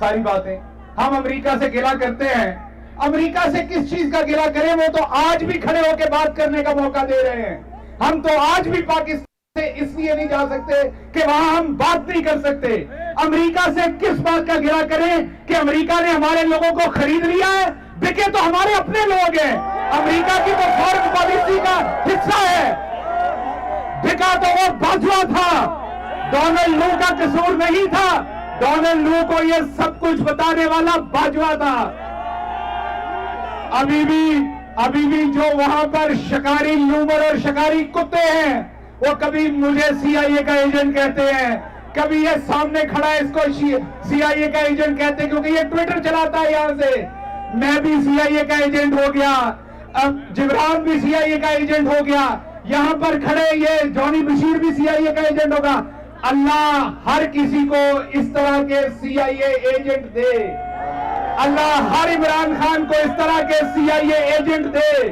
सारी बातें। हम अमेरिका से गिला करते हैं, अमेरिका से किस चीज का गिला करें? वो तो आज भी खड़े होकर बात करने का मौका दे रहे हैं। हम तो आज भी पाकिस्तान से इसलिए नहीं जा सकते कि वहां हम बात नहीं कर सकते। अमेरिका से किस बात का गिला करें कि अमेरिका ने हमारे लोगों को खरीद लिया है, बिके तो हमारे अपने लोग हैं। अमेरिका की तो फॉरेन पॉलिसी का हिस्सा है, बिका तो वो बाजवा था, डोनाल्ड लू का कसूर नहीं था। डोनाल्ड लू को ये सब कुछ बताने वाला बाजवा था। अभी भी जो वहां पर शिकारी लूमर और शिकारी कुत्ते हैं, वो कभी मुझे सीआईए का एजेंट कहते हैं, कभी ये सामने खड़ा है इसको सीआईए का एजेंट कहते हैं, क्योंकि ये ट्विटर चलाता है। यहां से मैं भी सीआईए का एजेंट हो गया, अब जिब्रान भी सीआईए का एजेंट हो गया, यहां पर खड़े ये जॉनी बशीर भी सीआईए का एजेंट होगा। अल्लाह हर किसी को इस तरह के सीआईए एजेंट दे, अल्लाह हर इमरान खान को इस तरह के सीआईए एजेंट दे,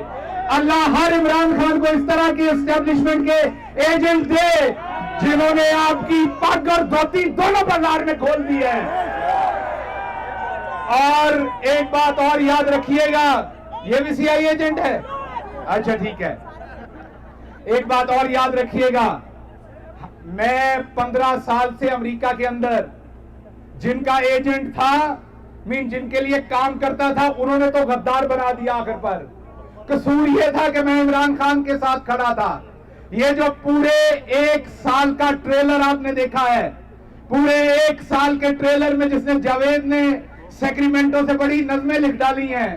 अल्लाह हर इमरान खान को इस तरह के एस्टेब्लिशमेंट के एजेंट दे, जिन्होंने आपकी पग और धोती दोनों बाजार में खोल दी है। और एक बात और याद रखिएगा, ये भी सीआईए एजेंट है, अच्छा ठीक है। एक बात और याद रखिएगा, मैं 15 साल से अमेरिका के अंदर जिनका एजेंट था, जिनके लिए काम करता था, उन्होंने तो गद्दार बना दिया आखिर पर। कसूर यह था कि मैं इमरान खान के साथ खड़ा था। ये जो पूरे 1 साल का ट्रेलर आपने देखा है, पूरे 1 साल के ट्रेलर में जिसने जावेद ने सेक्रेमेंटो से बड़ी नज़में लिख डाली हैं,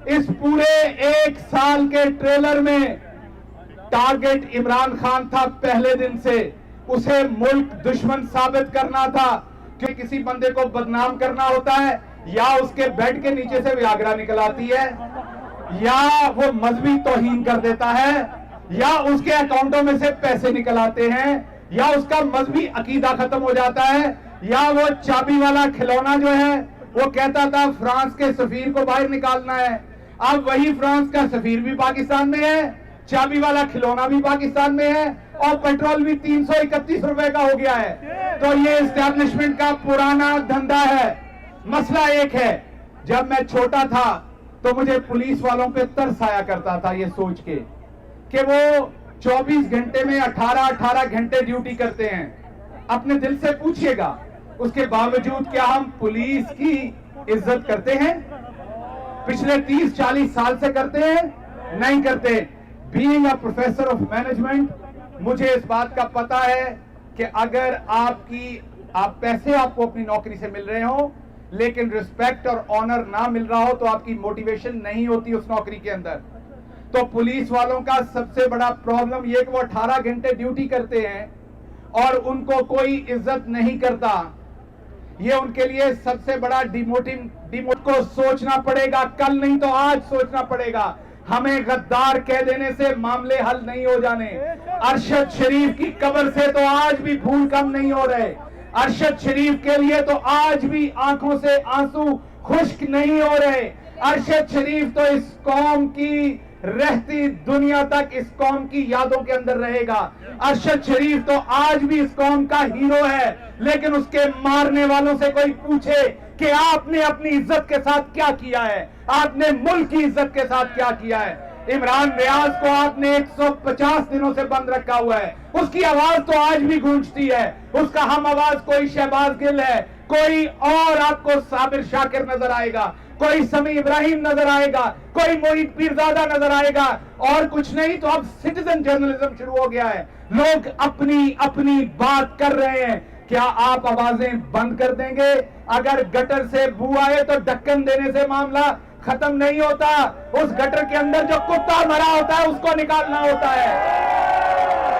इस पूरे 1 साल के ट्रेलर में टारगेट इमरान खान था। पहले दिन से उसे मुल्क दुश्मन साबित करना था, कि किसी बंदे को बदनाम करना होता है, या उसके बेड के नीचे से वियाग्रा निकल आती है, या वो मजहबी तौहीन कर देता है, या उसके अकाउंटों में से पैसे निकल आते हैं, या उसका मजहबी अकीदा खत्म हो जाता है, या वो चाबी वाला खिलौना जो है वो कहता था फ्रांस के सफीर को बाहर निकालना है। अब वही फ्रांस का सफीर भी पाकिस्तान में है, चाबी वाला खिलौना भी पाकिस्तान में है, और पेट्रोल भी 331 रुपए का हो गया है। तो ये एस्टैब्लिशमेंट का पुराना धंधा है। मसला एक है, जब मैं छोटा था तो मुझे पुलिस वालों पे तरस आया करता था, ये सोच के कि वो 24 घंटे में 18-18 घंटे ड्यूटी करते हैं। अपने दिल से पूछिएगा, उसके बावजूद क्या हम पुलिस की इज्जत करते हैं? पिछले 30-40 साल से करते हैं? नहीं करते। Being a professor of management, मुझे इस बात का पता है कि अगर आप पैसे आपको अपनी नौकरी से मिल रहे हो, लेकिन रिस्पेक्ट और ऑनर ना मिल रहा हो, तो आपकी मोटिवेशन नहीं होती उस नौकरी के अंदर। तो पुलिस वालों का सबसे बड़ा प्रॉब्लम यह कि वो 18 घंटे ड्यूटी करते हैं और उनको कोई इज्जत नहीं करता। ये उनके लिए सबसे बड़ा डिमोटिव को सोचना पड़ेगा, कल नहीं तो आज सोचना पड़ेगा। हमें गद्दार कह देने से मामले हल नहीं हो जाने। अरशद शरीफ की कब्र से तो आज भी फूल कम नहीं हो रहे। अरशद शरीफ के लिए तो आज भी आंखों से आंसू खुश्क नहीं हो रहे। अरशद शरीफ तो इस कौम की रहती दुनिया तक इस कौम की यादों के अंदर रहेगा। अरशद शरीफ तो आज भी इस कौम का हीरो है, लेकिन उसके मारने वालों से कोई पूछे कि आपने अपनी इज्जत के साथ क्या किया है, आपने मुल्क की इज्जत के साथ क्या किया है। इमरान रियाज को आपने 150 दिनों से बंद रखा हुआ है, उसकी आवाज तो आज भी गूंजती है। उसका हम आवाज कोई शहबाज गिल है, कोई और आपको साबिर शाकिर नजर आएगा, कोई समी इब्राहिम नजर आएगा, कोई मोहित पीरजादा नजर आएगा, और कुछ नहीं। तो अब सिटीजन जर्नलिज्म शुरू हो गया है, लोग अपनी अपनी बात कर रहे हैं। क्या आप आवाजें बंद कर देंगे? अगर गटर से बू आए तो ढक्कन देने से मामला खत्म नहीं होता। उस गटर के अंदर जो कुत्ता मरा होता है उसको निकालना होता है।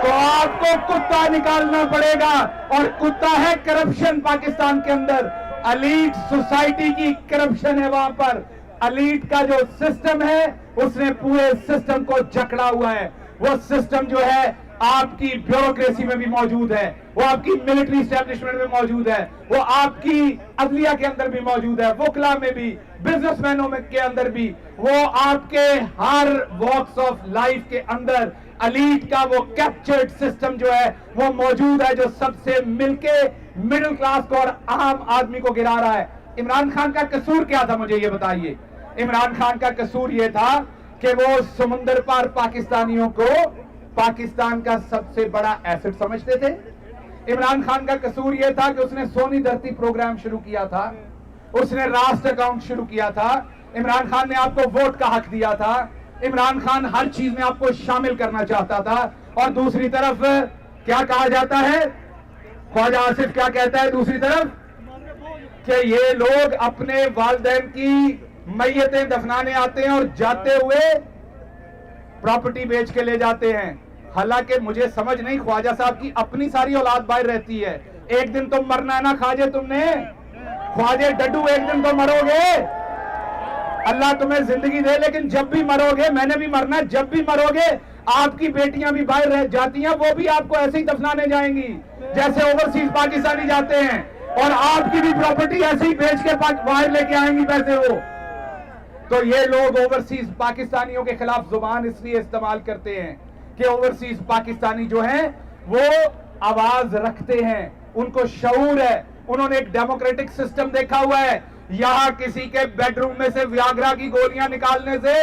तो आपको कुत्ता निकालना पड़ेगा, और कुत्ता है करप्शन। पाकिस्तान के अंदर एलीट सोसाइटी की करप्शन है। वहां पर एलीट का जो सिस्टम है उसने पूरे सिस्टम को जकड़ा हुआ है। वो सिस्टम जो है आपकी ब्यूरोक्रेसी में भी मौजूद है, वो आपकी मिलिट्री एस्टेब्लिशमेंट में मौजूद है, वो आपकी अदलिया के अंदर भी मौजूद है, वकला में भी, बिजनेसमैनों में के अंदर भी, वो आपके हर वॉक्स ऑफ लाइफ के अंदर एलीट का वो कैप्चर्ड सिस्टम जो है वो मौजूद है, जो सबसे मिलके मिडिल क्लास को और आम आदमी को गिरा रहा है। इमरान खान का कसूर क्या था, मुझे ये बताइए। इमरान खान का कसूर ये था कि वो समुंदर पार पाकिस्तानियों को पाकिस्तान का सबसे बड़ा एसेट समझते थे। इमरान खान का कसूर यह था कि उसने सोनी धरती प्रोग्राम शुरू किया था, उसने राष्ट्र अकाउंट शुरू किया था, इमरान खान ने आपको वोट का हक दिया था, इमरान खान हर चीज में आपको शामिल करना चाहता था। और दूसरी तरफ क्या कहा जाता है, ख्वाजा आसिफ क्या कहता है दूसरी तरफ, कि ये लोग अपने वालिदैन की मैयतें दफनाने आते हैं और जाते हुए प्रॉपर्टी बेच के ले जाते हैं। हालांकि मुझे समझ नहीं, ख्वाजा साहब की अपनी सारी औलाद बाहर रहती है। एक दिन तो मरना है ना ख्वाजे, तुमने ख्वाजे डड्डू, एक दिन तो मरोगे, अल्लाह तुम्हें जिंदगी दे, लेकिन जब भी मरोगे, मैंने भी मरना है, जब भी मरोगे आपकी बेटियां भी बाहर रह जाती हैं, वो भी आपको ऐसे ही दफनाने जाएंगी जैसे ओवरसीज पाकिस्तानी जाते हैं, और आपकी भी प्रॉपर्टी ऐसे ही बेच के बाहर लेके आएंगी पैसे वो। तो ये लोग ओवरसीज पाकिस्तानियों के खिलाफ जुबान इसलिए इस्तेमाल करते हैं कि ओवरसीज पाकिस्तानी जो हैं वो आवाज रखते हैं, उनको शऊर है, उन्होंने एक डेमोक्रेटिक सिस्टम देखा हुआ है। यहां किसी के बेडरूम में से व्याग्रा की गोलियां निकालने से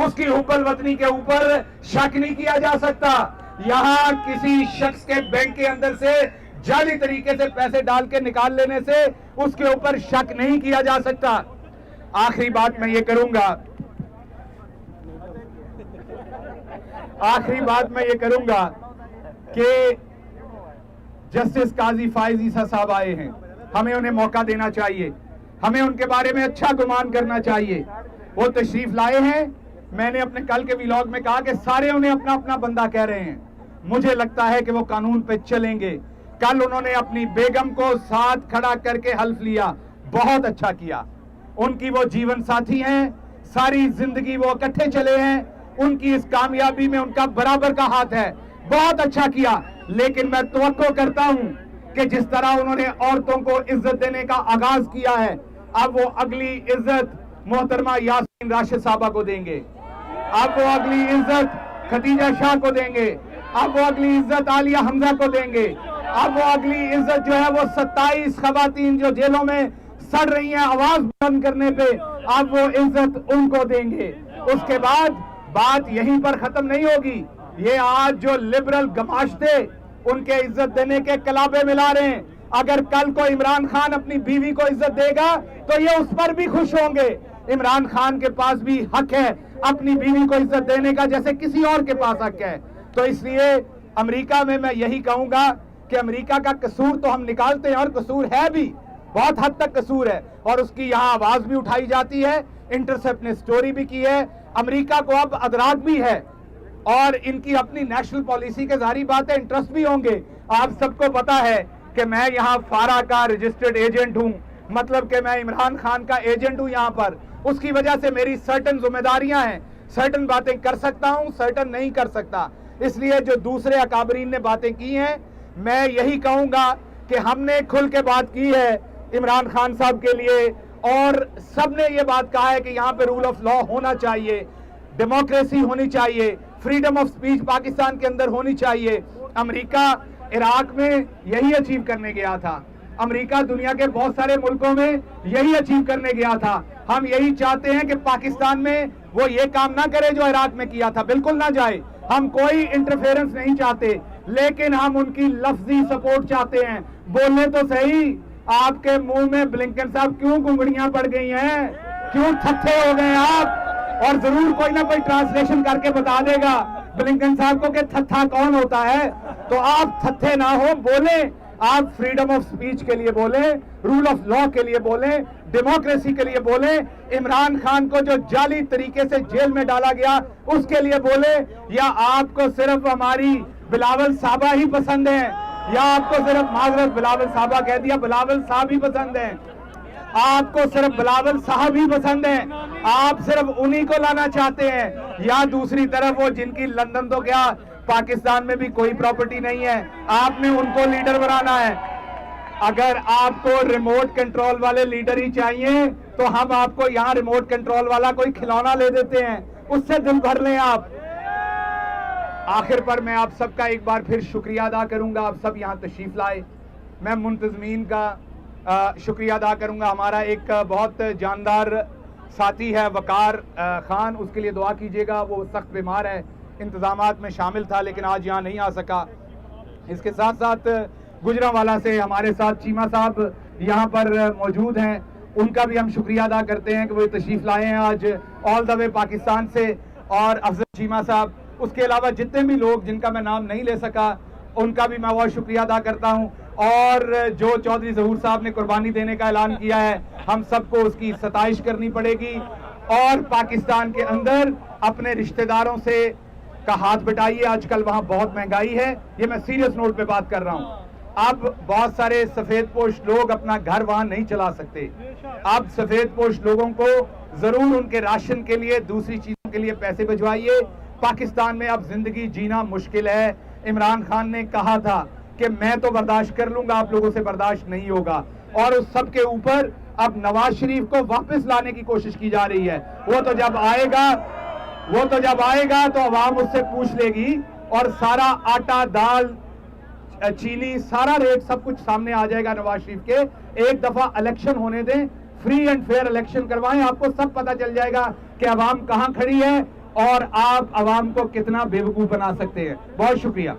उसकी हुब्बल वतनी के ऊपर शक नहीं किया जा सकता। यहां किसी शख्स के बैंक के अंदर से जाली तरीके से पैसे डाल के निकाल लेने से उसके ऊपर शक नहीं किया जा सकता। आखिरी बात मैं ये करूंगा, आखिरी बात मैं ये करूंगा कि जस्टिस काजी फाइज ईसा साहब आए हैं, हमें उन्हें मौका देना चाहिए, हमें उनके बारे में अच्छा गुमान करना चाहिए। वो तशरीफ लाए हैं, मैंने अपने कल के व्लॉग में कहा कि सारे उन्हें अपना अपना बंदा कह रहे हैं, मुझे लगता है कि वो कानून पे चलेंगे। कल उन्होंने अपनी बेगम को साथ खड़ा करके हल्फ लिया, बहुत अच्छा किया। उनकी वो जीवन साथी हैं, सारी जिंदगी वो इकट्ठे चले हैं, उनकी इस कामयाबी में उनका बराबर का हाथ है, बहुत अच्छा किया। लेकिन मैं तवक्को करता हूं कि जिस तरह उन्होंने औरतों को इज्जत देने का आगाज किया है, अब वो अगली इज्जत मोहतरमा यासीन राशिद साहबा को देंगे, अब वो अगली इज्जत खदीजा शाह को देंगे, अब वो अगली इज्जत आलिया हमजा को देंगे, अब वो अगली इज्जत जो है वो 27 खवातीन जो जेलों में सड़ रही हैं आवाज बुलंद करने पे, अब वो इज्जत उनको देंगे। उसके बाद बात यहीं पर खत्म नहीं होगी। ये आज जो लिबरल गमाश्ते उनके इज्जत देने के कलाबे मिला रहे हैं, अगर कल को इमरान खान अपनी बीवी को इज्जत देगा तो ये उस पर भी खुश होंगे। इमरान खान के पास भी हक है अपनी बीवी को इज्जत देने का जैसे किसी और के पास हक है। तो इसलिए अमेरिका में मैं यही कहूंगा कि अमेरिका का कसूर तो हम निकालते हैं, और कसूर है भी, बहुत हद तक कसूर है, और उसकी यहाँ आवाज भी उठाई जाती है। इंटरसेप्ट ने स्टोरी भी की है। अमेरिका को अब अदराक भी है और इनकी अपनी नेशनल पॉलिसी के जारी बात है, इंटरेस्ट भी होंगे। आप सबको पता है कि मैं यहाँ फारा का रजिस्टर्ड एजेंट हूँ, मतलब कि मैं इमरान खान का एजेंट हूँ यहाँ पर। उसकी वजह से मेरी सर्टन जिम्मेदारियां हैं, सर्टन बातें कर सकता हूँ, सर्टन नहीं कर सकता। इसलिए जो दूसरे अकाबरीन ने बातें की हैं, मैं यही कहूंगा कि हमने खुल के बात की है इमरान खान साहब के लिए, और सबने ये बात कहा है कि यहाँ पे रूल ऑफ लॉ होना चाहिए, डेमोक्रेसी होनी चाहिए, फ्रीडम ऑफ स्पीच पाकिस्तान के अंदर होनी चाहिए। अमेरिका इराक में यही अचीव करने गया था, अमेरिका दुनिया के बहुत सारे मुल्कों में यही अचीव करने गया था। हम यही चाहते हैं कि पाकिस्तान में वो ये काम ना करे जो इराक में किया था, बिल्कुल ना जाए। हम कोई इंटरफेरेंस नहीं चाहते, लेकिन हम उनकी लफ्जी सपोर्ट चाहते हैं। बोलने तो सही, आपके मुंह में ब्लिंकन साहब क्यों गुंगड़ियां पड़ गई हैं, क्यों थत्थे हो गए आप? और जरूर कोई ना कोई ट्रांसलेशन करके बता देगा ब्लिंकन साहब को कि थत्था कौन होता है। तो आप थत्थे ना हो, बोले, आप फ्रीडम ऑफ स्पीच के लिए बोले, रूल ऑफ लॉ के लिए बोले, डेमोक्रेसी के लिए बोले, इमरान खान को जो जाली तरीके से जेल में डाला गया उसके लिए बोले, या आपको सिर्फ हमारी बिलावल साहबा ही पसंद है, या आपको सिर्फ माजरत बिलावल साहबा कह दिया, बिलावल साहब ही पसंद है, आपको सिर्फ बिलावल साहब ही पसंद है, आप सिर्फ उन्हीं को लाना चाहते हैं, या दूसरी तरफ वो जिनकी लंदन तो क्या पाकिस्तान में भी कोई प्रॉपर्टी नहीं है, आपने उनको लीडर बनाना है। अगर आपको रिमोट कंट्रोल वाले लीडर ही चाहिए तो हम आपको यहाँ रिमोट कंट्रोल वाला कोई खिलौना ले देते हैं, उससे दिल भर लें आप। आखिर पर मैं आप सबका एक बार फिर शुक्रिया अदा करूंगा, आप सब यहाँ तशरीफ लाए। मैं मुंतजमीन का, शुक्रिया अदा करूंगा। हमारा एक बहुत जानदार साथी है वकार खान, उसके लिए दुआ कीजिएगा। वो सख्त बीमार है, इंतजामात में शामिल था लेकिन आज यहाँ नहीं आ सका। इसके साथ साथ गुजरांवाला से हमारे साथ चीमा साहब यहाँ पर मौजूद हैं, उनका भी हम शुक्रिया अदा करते हैं कि वो तशरीफ लाए हैं आज ऑल द वे पाकिस्तान से, और अफजल चीमा साहब, उसके अलावा जितने भी लोग जिनका मैं नाम नहीं ले सका उनका भी मैं बहुत शुक्रिया अदा करता हूं। और जो चौधरी ज़हूर साहब ने कुर्बानी देने का ऐलान किया है, हम सबको उसकी सताइश करनी पड़ेगी और पाकिस्तान के अंदर अपने रिश्तेदारों से का हाथ बटाइए। आजकल वहां बहुत महंगाई है, ये मैं सीरियस नोट पे बात कर रहा हूं। अब बहुत सारे सफेद पोश लोग अपना घर वहां नहीं चला सकते। अब सफेद पोश लोगों को जरूर उनके राशन के लिए, दूसरी चीजों के लिए पैसे भिजवाइए। पाकिस्तान में अब जिंदगी जीना मुश्किल है। इमरान खान ने कहा था कि मैं तो बर्दाश्त कर लूंगा, आप लोगों से बर्दाश्त नहीं होगा, और उस सब के ऊपर अब नवाज शरीफ को वापस लाने की कोशिश की जा रही है। वो तो जब आएगा तो अवाम उससे पूछ लेगी और सारा आटा, दाल, चीनी, सारा रेट सब कुछ सामने आ जाएगा नवाज शरीफ के। एक दफा इलेक्शन होने दें, फ्री एंड फेयर इलेक्शन करवाएं, आपको सब पता चल जाएगा कि अवाम कहां खड़ी है और आप अवाम को कितना बेवकूफ बना सकते हैं। बहुत शुक्रिया।